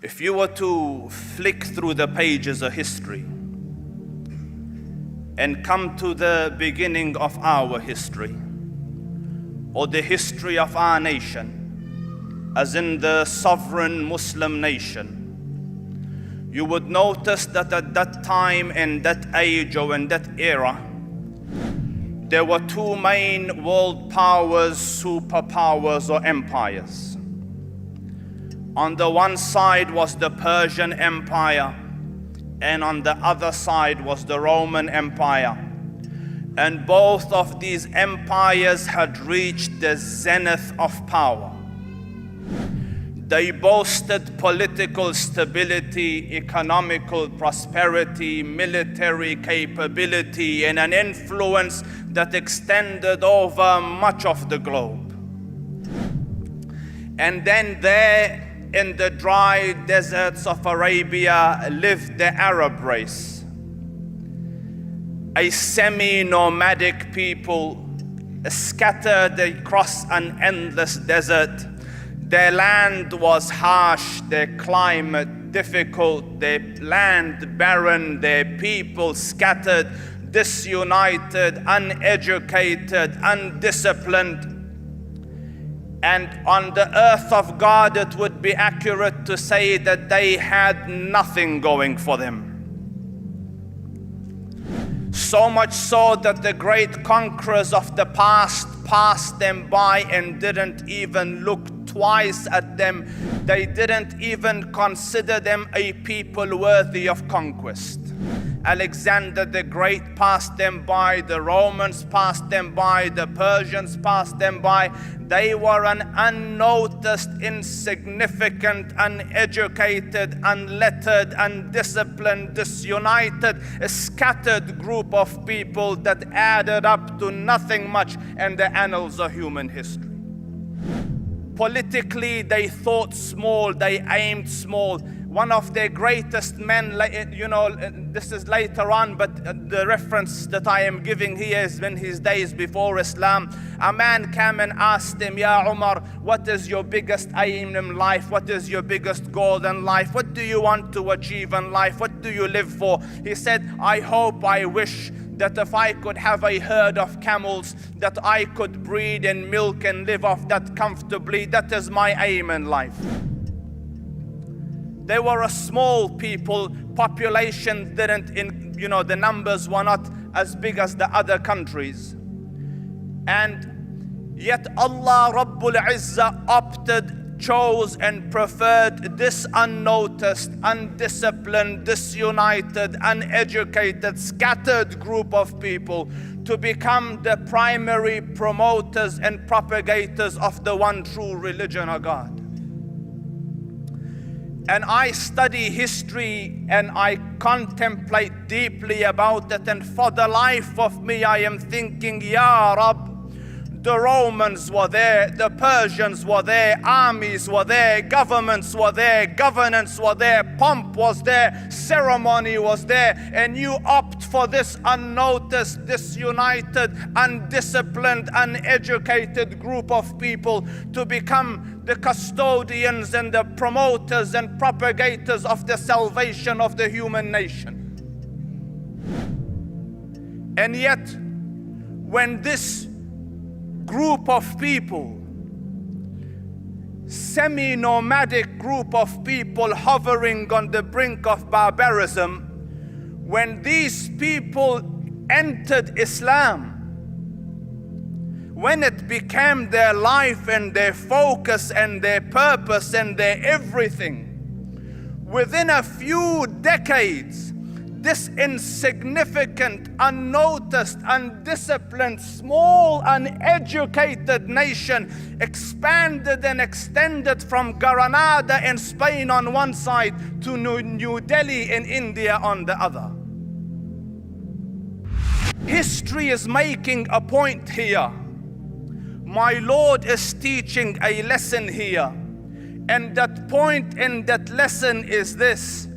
If you were to flick through the pages of history and come to the beginning of our history, or the history of our nation, as in the sovereign Muslim nation, you would notice that at that time, in that age or in that era, there were two main world powers, superpowers or empires. On the one side was the Persian Empire, and on the other side was the Roman Empire. And both of these empires had reached the zenith of power. They boasted political stability, economical prosperity, military capability, and an influence that extended over much of the globe. And then there, in the dry deserts of Arabia, lived the Arab race, a semi-nomadic people scattered across an endless desert. Their land was harsh, their climate difficult, their land barren, their people scattered, disunited, uneducated, undisciplined. And on the earth of God, it would be accurate to say that they had nothing going for them. So much so that the great conquerors of the past passed them by and didn't even look twice at them. They didn't even consider them a people worthy of conquest. Alexander the Great passed them by, the Romans passed them by, the Persians passed them by. They were an unnoticed, insignificant, uneducated, unlettered, undisciplined, disunited, scattered group of people that added up to nothing much in the annals of human history. Politically, they thought small, they aimed small. One of their greatest men, this is later on, but the reference that I am giving here is in his days before Islam. A man came and asked him, Ya Umar, what is your biggest aim in life? What is your biggest goal in life? What do you want to achieve in life? What do you live for? He said, I wish that if I could have a herd of camels, that I could breed and milk and live off that comfortably. That is my aim in life. They were a small people, population the numbers were not as big as the other countries. And yet Allah Rabbul Izzah chose and preferred this unnoticed, undisciplined, disunited, uneducated, scattered group of people to become the primary promoters and propagators of the one true religion of God. And I study history and I contemplate deeply about it, and for the life of me I am thinking, Ya Rab, the Romans were there, the Persians were there, armies were there, governments were there, governance were there, pomp was there, ceremony was there, and you opt for this unnoticed, disunited, undisciplined, uneducated group of people to become the custodians and the promoters and propagators of the salvation of the human nation. And yet, when this group of people, semi-nomadic group of people hovering on the brink of barbarism, when these people entered Islam, when it became their life and their focus and their purpose and their everything, within a few decades, this insignificant, unnoticed, undisciplined, small, uneducated nation expanded and extended from Granada in Spain on one side to New Delhi in India on the other. History is making a point here. My Lord is teaching a lesson here. And that point in that lesson is this: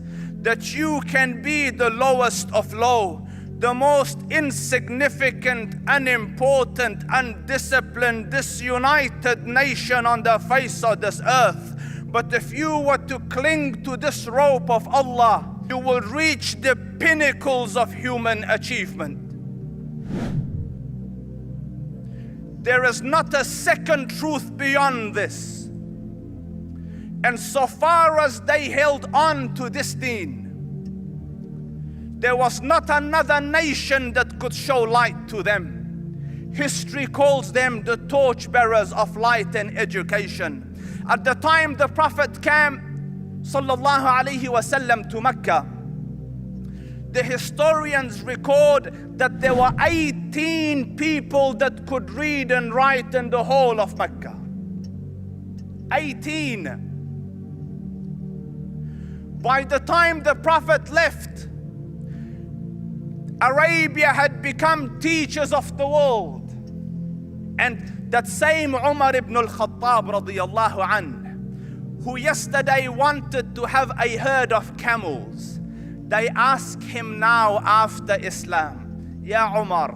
that you can be the lowest of low, the most insignificant, unimportant, undisciplined, disunited nation on the face of this earth. But if you were to cling to this rope of Allah, you will reach the pinnacles of human achievement. There is not a second truth beyond this. And so far as they held on to this deen, there was not another nation that could show light to them. History calls them the torchbearers of light and education. At the time the Prophet came, sallallahu alaihi wasallam, to Mecca, the historians record that there were 18 people that could read and write in the whole of Mecca. 18. By the time the Prophet left, Arabia had become teachers of the world. And that same Umar ibn al-Khattab radiyallahu anhu, who yesterday wanted to have a herd of camels, they ask him now after Islam, Ya Umar,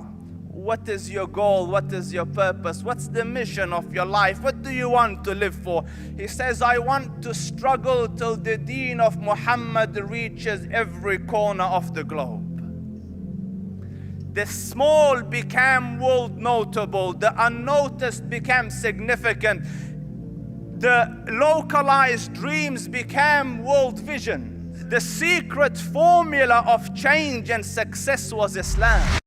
what is your goal? What is your purpose? What's the mission of your life? What do you want to live for? He says, I want to struggle till the deen of Muhammad reaches every corner of the globe. The small became world notable. The unnoticed became significant. The localized dreams became world vision. The secret formula of change and success was Islam.